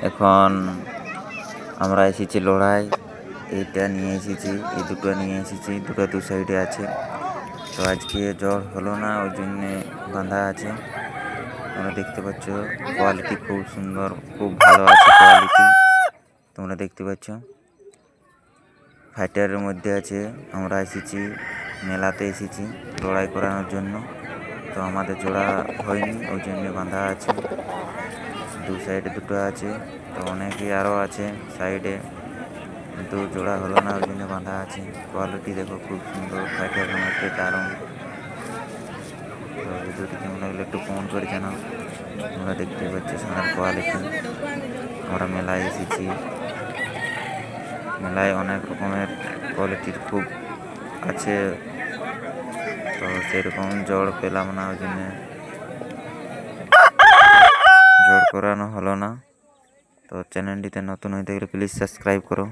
এখন আমরা এসেছি লড়াই, এইটা নিয়ে এসেছি, এই দুটো নিয়ে এসেছি, দুটো দু সাইডে আছে। তো আজকে জ্বর হলো না, ওই জন্যে বাঁধা আছে। তোমরা দেখতে পাচ্ছ কোয়ালিটি খুব সুন্দর, খুব ভালো আছে কোয়ালিটি। তোমরা দেখতে পাচ্ছ ফাইটারের মধ্যে আছে। আমরা এসেছি মেলাতে, এসেছি লড়াই করানোর জন্য। তো আমাদের জোড়া হয়নি, ওই জন্য বাঁধা আছে। দু সাইডে দুটো আছে, তো অনেকে আরও আছে সাইডে, কিন্তু জোড়া হলো না, ওই জন্য বাঁধা আছে। কোয়ালিটি দেখো খুব সুন্দর, ফাইটারের মধ্যে দারুণ। তো ভিডিওটি কেমন লাগলে একটু কমেন্ট করে জানাও। তোমরা দেখতে পাচ্ছ সোনার কোয়ালিটি। আমরা মেলায় এসেছি, মেলায় অনেক রকমের কোয়ালিটির খুব আছে। তো সেরকম জোড় পেলাম না, ওই জন্যে জোড় করানো হলো না। তো চ্যানেলটিতে নতুন হয়ে থাকলে প্লিজ সাবস্ক্রাইব করো।